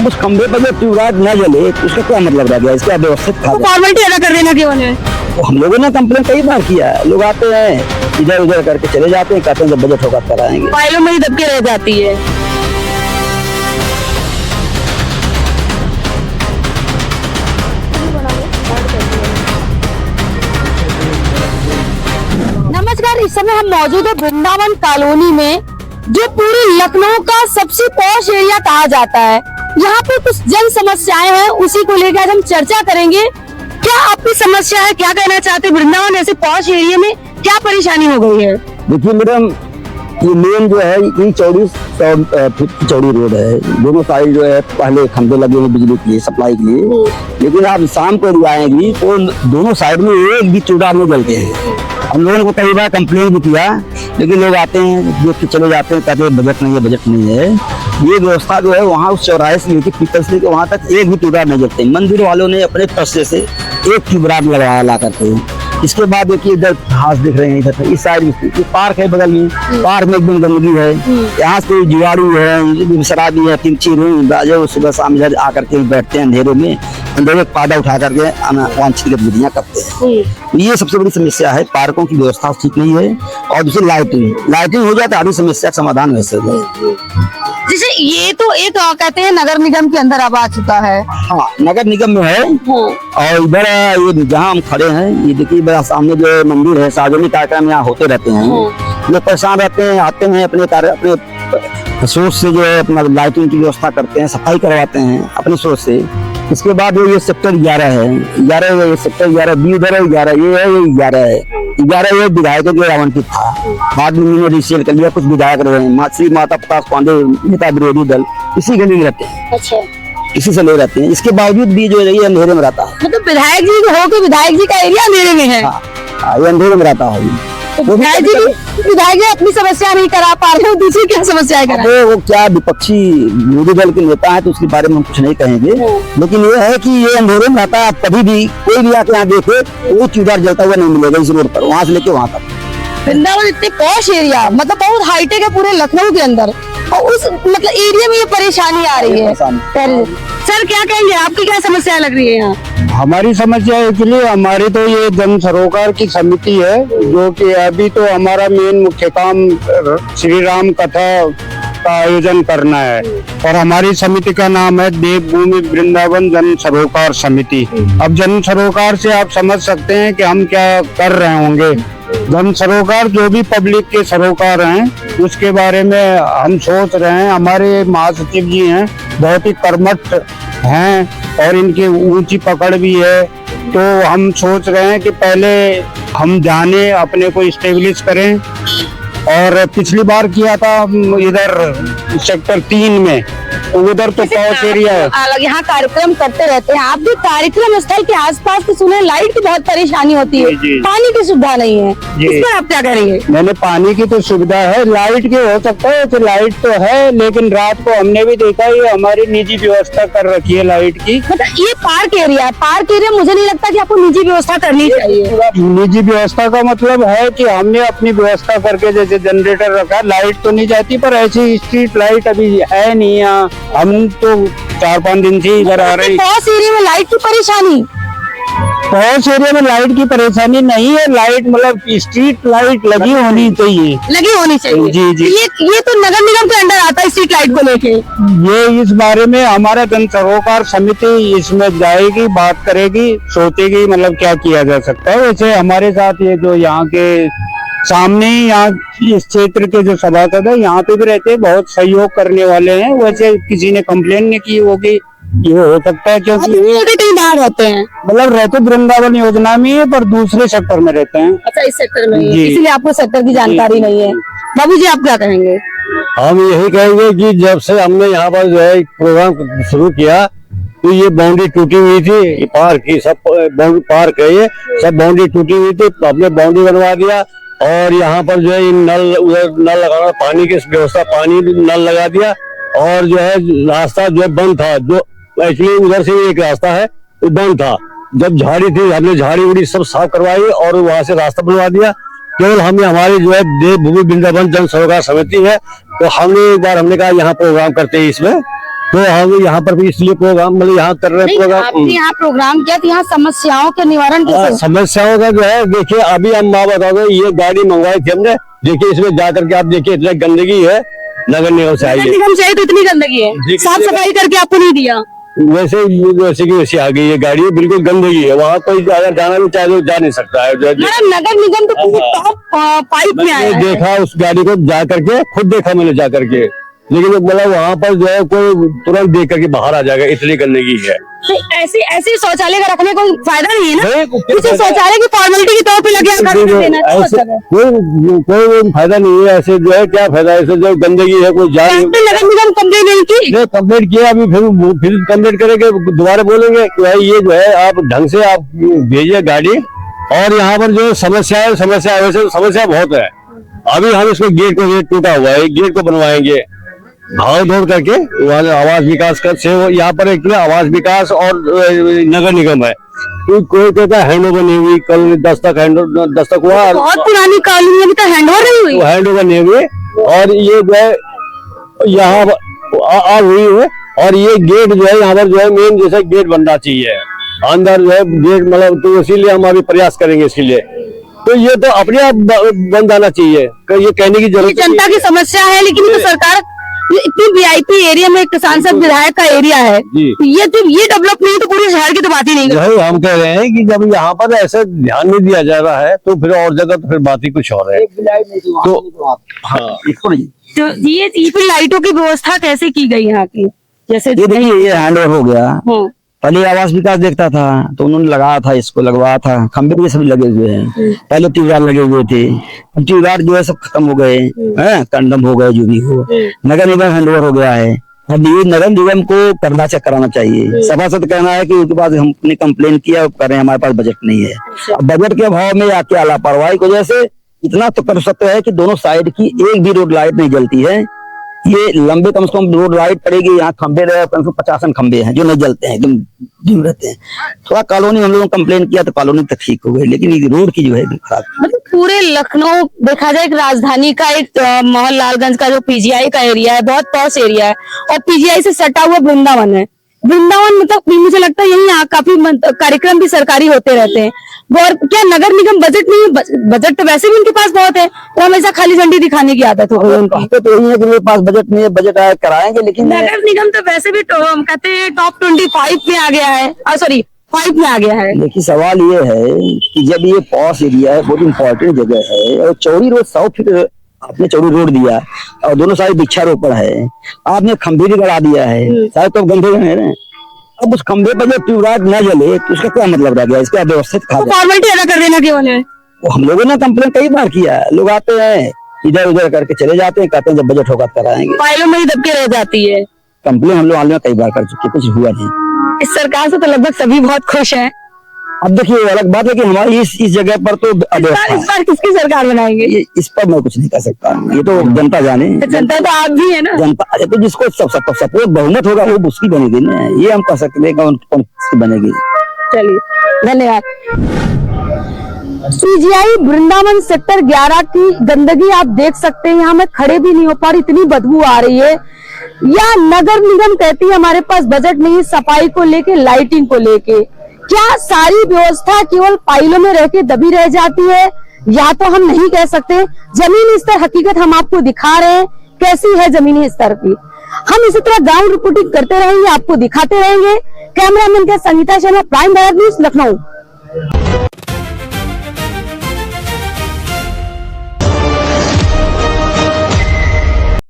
अब उस खंबे पर जो ट्यूबलाइट न जले तो उसका क्या मतलब रह गया? इसका व्यवस्थित था फॉर्मेलिटी अदा कर देना केवल है। तो हम लोगों ने कंप्लेन कई बार किया है, लोग आते हैं इधर उधर करके चले जाते हैं, कहते हैं जब बजट होगा कराएंगे। फाइलों में ही दबके रह जाती है। नमस्कार, इस समय हम मौजूद है वृंदावन कॉलोनी में, जो पूरे लखनऊ का सबसे पॉश एरिया कहा जाता है। यहाँ पे कुछ जन समस्याएं हैं, उसी को लेकर आज हम चर्चा करेंगे। क्या आपकी समस्या है, क्या कहना चाहते हैं? वृंदावन ऐसे पॉश एरिया में क्या परेशानी हो गई है? देखिए मैडम, ये मेन जो है ये 2400 फीट की चौड़ी रोड है। दोनों साइड जो है पहले खंभे लगे हैं बिजली के लिए, सप्लाई के लिए, लेकिन आप शाम को आएंगी तो दोनों साइड में एक भी चूड़ा नहीं जलते हैं। हम लोगों को कई बार कंप्लेन भी किया, लेकिन लोग आते हैं देख के चले जाते हैं, कहते हैं बजट नहीं है, बजट नहीं है। ये व्यवस्था जो है वहाँ उस चौराहे से लेकर पीपल से लेकर वहाँ तक एक भी चूड़ा नहीं जलते। मंदिर वालों ने अपने पैसे से एक ट्यूबलाइट लगाया ला करके। इसके बाद देखिए इधर घास दिख रहे हैं, इधर इस साइड में पार्क है, बगल में पार्क में एकदम गंदगी है। यहाँ से जीवाणु है, शराबी है, तिरछी जो सुबह शाम इधर आकर के बैठते हैं अंधेरे में, अंधेरे पादा उठा करके अवांछित गतिविधियां करते हैं। ये सबसे बड़ी समस्या है, पार्कों की व्यवस्था ठीक नहीं है। और दूसरी लाइटिंग हो जाए तो आधी समस्या का समाधान वैसे है। जैसे ये तो एक कहते हैं नगर निगम के अंदर अब आ चुका है। हाँ, नगर निगम में है। और इधर ये जहाँ हम खड़े हैं, ये देखिए बड़ा सामने जो मंदिर है, सार्वजनिक कार्यक्रम यहाँ होते रहते हैं। लोग परेशान रहते हैं, आते हैं अपने सोच से जो है अपना लाइटिंग की व्यवस्था करते हैं, सफाई करवाते हैं अपनी सोच से। इसके बाद ये सेक्टर 11 है, 11 सेक्टर 11 बी उधर है, 11 ये है, ये 11 है। 11 ये विधायकों के आवंटित था, बाद में उन्होंने रिसेल कर लिया। कुछ विधायक रहे हैं, श्री माता प्रकाश पांडे नेता विरोधी दल, इसी के लिए रहते हैं। अच्छा, इसी से ले रहते हैं। इसके बावजूद भी जो है ये अंधेरे में रहता है। मतलब विधायक जी हो के विधायक जी का एरिया अंधेरे में है। हाँ, ये अंधेरे में रहता है। तो विधायक जी अपनी समस्या नहीं करा पा रहे हो, दूसरी क्या समस्याएं करा? वो क्या विपक्षी विरोधी दल के नेता है, तो उसके बारे में हम कुछ नहीं कहेंगे, लेकिन ये है कि ये अंधेरे में रहता है। आप कभी भी कोई भी आके यहाँ देखे वो चूड़ा जलता हुआ नहीं मिलेगा इस रोड पर, वहाँ से लेके वहाँ तक। वृंदावन इतने पॉश एरिया, मतलब बहुत हाईटेक है पूरे लखनऊ के अंदर, और उस मतलब एरिया में ये परेशानी आ रही है। सर क्या कहेंगे, आपकी क्या समस्या लग रही है यहाँ? हमारी समस्या एक्चुअली हमारी तो ये जन सरोकार की समिति है, जो कि अभी तो हमारा मेन मुख्य काम श्री राम कथा का आयोजन करना है। और हमारी समिति का नाम है देवभूमि वृंदावन जन सरोकार समिति। अब जन सरोकार से आप समझ सकते हैं कि हम क्या कर रहे होंगे। जन सरोकार जो भी पब्लिक के सरोकार हैं, उसके बारे में हम सोच रहे हैं। हमारे महासचिव जी हैं, बहुत ही कर्मठ हैं और इनकी ऊंची पकड़ भी है। तो हम सोच रहे हैं कि पहले हम जाने, अपने को स्टेब्लिश करें। और पिछली बार किया था इधर सेक्टर 3 में, उधर तो पॉश एरिया है। यहाँ कार्यक्रम करते रहते हैं आप भी, कार्यक्रम स्थल के आसपास तो सुने लाइट की बहुत परेशानी होती है, पानी की सुविधा नहीं है, इस पर आप क्या करेंगे? मैंने पानी की तो सुविधा है, लाइट की हो सकता है तो लाइट तो है, लेकिन रात को हमने भी देखा ये हमारी निजी व्यवस्था कर रखी है लाइट की। मतलब ये पार्क एरिया मुझे नहीं लगता कि आपको निजी व्यवस्था करनी चाहिए। निजी व्यवस्था का मतलब है कि हमने अपनी व्यवस्था करके, जैसे जनरेटर रखा, लाइट तो नहीं जाती, पर ऐसी स्ट्रीट लाइट अभी है नहीं यहाँ। हम तो 4-5 दिन से इधर आ रहे हैं। पॉश एरिया में लाइट की परेशानी? पॉश एरिया में लाइट की परेशानी नहीं है, लाइट मतलब स्ट्रीट लाइट लगी होनी चाहिए। जी। ये तो नगर निगम के अंडर आता है स्ट्रीट लाइट को लेके। ये इस बारे में हमारा जन सरोकार समिति इसमें जाएगी, बात करेगी, सोचेगी मतलब क्या किया जा सकता है। वैसे हमारे साथ ये जो यहाँ के सामने ही यहाँ इस क्षेत्र के जो सभासद है, यहाँ पे भी रहते हैं, बहुत सहयोग करने वाले हैं। वैसे किसी ने कंप्लेन नहीं की होगी, ये हो सकता है क्योंकि कहीं बाहर रहते हैं, मतलब रहते वृंदावन योजना में है, पर दूसरे सेक्टर में रहते हैं। अच्छा, इस सेक्टर में, इसलिए आपको सेक्टर की जानकारी नहीं है। बाबू जी, आप क्या कहेंगे? हम यही कहेंगे कि जब से हमने यहाँ पर जो है प्रोग्राम शुरू किया, तो ये बाउंड्री टूटी हुई थी, पार्क की सब पार्क है, ये सब बाउंड्री टूटी हुई थी, हमने बाउंड्री बनवा दिया। और यहाँ पर जो है नल, उधर नल लगाना, पानी की व्यवस्था, पानी नल लगा दिया। और जो है रास्ता जो है बंद था, जो एक्चुअली उधर से एक रास्ता है वो बंद था। जब झाड़ी थी, हमने झाड़ी उड़ी सब साफ करवाई और वहां से रास्ता बनवा दिया। केवल हमें हमारी जो है देवभूमि वृंदावन जन सरोकार समिति है, तो हमने एक बार हमने कहा यहाँ प्रोग्राम करते हैं इसमें, तो हम यहाँ पर भी इसलिए प्रोग्राम मतलब यहाँ कर रहे हैं नहीं, प्रोग्राम। आपने यहाँ प्रोग्राम किया तो यहाँ समस्याओं के निवारण कैसे? समस्याओं का जो है देखिए, अभी हम माँ बता दो, ये गाड़ी मंगवाई थी हमने, देखिए इसमें जा करके आप देखिए इतना गंदगी है, नगर निगम से आई नगर है। निगम से तो इतनी गंदगी है, जी, साफ सफाई करके आपको नहीं दिया। वैसे की वैसे आ गई है गाड़ी, बिल्कुल गंदगी है, वहाँ कोई अगर जाना भी चाहे तो जा नहीं सकता है। मैडम नगर निगम तो पूरी टॉप पाइप में आया मैंने है। देखा उस गाड़ी को जा करके, खुद देखा मैंने जा करके, लेकिन मतलब वहाँ पर जो है कोई तुरंत देख करके बाहर आ जाएगा, इतनी गंदगी है। तो ऐसे शौचालय का रखने को फायदा नहीं है ना, नहीं, किसी शौचालय की फॉर्मेलिटी के तौर पे लगे कर देना है, ऐसे मतलब है। कोई फायदा नहीं है, ऐसे जो है क्या फायदा, ऐसे जो गंदगी है कोई जा नहीं। आपने नगर निगम कंप्लेन नहीं की? कंप्लेंट किया, अभी फिर कंप्लेंट करेंगे, दोबारा बोलेंगे कि भाई ये जो है आप ढंग से आप भेजिए गाड़ी, और यहाँ पर जो समस्या वैसे समस्या बहुत है। अभी हम इसको गेट को टूटा हुआ है, गेट को बनवाएंगे भाव दौड़ करके, आवास विकास कर से यहाँ पर एक आवास विकास और नगर निगम है, कोई कहता है हैंड ओवर नहीं हुई, कल दस्तक हुआ, बहुत पुरानी कॉलोनी अभी तक हैंड ओवर नहीं हुई। हैंड ओवर नहीं हुई, और ये जो है यहाँ हुई है, और ये गेट जो है यहाँ पर जो है मेन जैसा गेट बनना चाहिए अंदर जो है गेट, मतलब तो इसीलिए हम अभी प्रयास करेंगे इसके लिए। तो ये तो अपने आप बन जाना चाहिए, ये कहने की जरूरत जनता की समस्या है, लेकिन ये तो सरकार ये इतनी वीआईपी एरिया में एक सांसद विधायक का एरिया है, जी। ये जब ये डेवलप नहीं तो पूरे शहर की तो बात ही नहीं यही हम कह रहे हैं कि जब यहाँ पर ऐसे ध्यान नहीं दिया जा रहा है, तो फिर और जगह तो फिर बात ही कुछ और है। तो हाँ, इसको नहीं, तो ये लाइटों की व्यवस्था कैसे की गई यहाँ की? जैसे ये देखिए ये हैंड ओवर हो गया। हाँ, पहले आवास विकास देखता था तो उन्होंने लगाया था, इसको लगवाया था, खंबे भी सभी लगे हुए हैं, पहले ट्यूबवेल लगे हुए थे, ट्यूबवेल जो है सब खत्म हो गए हैं, कंडम हो गए, जो भी हो। नगर निगम हैंड ओवर हो गया है, अब ये नगर निगम को करना चेक कराना चाहिए। सभासद कहना है कि उसके बाद हमने कंप्लेन किया, कर रहे हैं हमारे पास बजट नहीं है। अब बजट के अभाव में या क्या लापरवाही की वजह से इतना तो कर सकते हैं कि दोनों साइड की एक भी रोड लाइट नहीं जलती है। ये लंबे कम से कम रोड लाइट पड़ेगी, यहाँ खंबे रहे कम से कम 50 खंबे हैं जो नहीं जलते हैं, एकदम डिम रहते हैं। थोड़ा कॉलोनी हम लोगों ने कंप्लेन किया तो कॉलोनी तक ठीक हो गई, लेकिन ये रोड की जो है खराब। मतलब पूरे लखनऊ देखा जाए एक राजधानी का एक मोहन लालगंज का जो पीजीआई का एरिया है, बहुत पॉश एरिया है, और पीजीआई से सटा हुआ वृंदावन है। वृंदावन मतलब मुझे लगता है यही काफी कार्यक्रम भी सरकारी होते रहते हैं। और क्या नगर निगम बजट नहीं, बजट तो वैसे भी उनके पास बहुत है, तो हमेशा खाली झंडी दिखाने की आदत हो गई उनकी। कहते तो यही है कि मेरे पास बजट नहीं है, बजट आया कराएंगे, लेकिन नगर निगम तो वैसे भी कहते हैं टॉप 25 में आ गया है, सॉरी 5 में आ गया है। देखिए सवाल ये है कि जब ये पॉश एरिया है, बहुत इंपॉर्टेंट जगह है, और चौड़ी रोड 100 फीट आपने चौड़ी रोड दिया, और दोनों साइड वृक्षारोपण है, आपने खंभे भी गड़ा दिया है, सारे तो गंदे रहे हैं। अब उस खंभे पर जब ट्यूबलाइट न जले तो उसका क्या मतलब रह गया? इसका व्यवस्थित फॉर्मेलिटी अदा कर देना केवल है। वो हम लोगों ने कंप्लेन कई बार किया, लोग आते हैं इधर उधर करके चले जाते हैं, कहते हैं जब बजट होगा कराएंगे। फाइलों में ही दबके रह जाती है। कंप्लेन हम लोग हाल में कई बार कर चुके, कुछ हुआ नहीं। इस सरकार से तो लगभग सभी बहुत खुश हैं। अब देखिए अलग बात है कि हमारी इस जगह पर तो इस बार किसकी सरकार बनाएंगे? इस पर मैं कुछ नहीं कर सकता, ये तो जनता जाने। जनता तो आप भी है ना। जनता अरे तो जिसको सपोर्ट बहुमत होगा वो उसकी बनेगी ना, ये हम कह सकते हैं कौन किसकी बनेगी। चलिए धन्यवाद। पीजीआई वृंदावन सेक्टर 11 की गंदगी आप देख सकते हैं, यहाँ मैं खड़े भी नहीं हो पा रही, इतनी बदबू आ रही है। या नगर निगम कहती है हमारे पास बजट नहीं, सफाई को लेके, लाइटिंग को लेके। क्या सारी व्यवस्था केवल फाइलों में रह के दबी रह जाती है? या तो हम नहीं कह सकते। जमीनी स्तर हकीकत हम आपको दिखा रहे हैं कैसी है जमीनी स्तर की। हम इसी तरह ग्राउंड रिपोर्टिंग करते रहेंगे, आपको दिखाते रहेंगे। कैमरामैन के संगीता शर्मा, प्राइम भारत न्यूज, लखनऊ।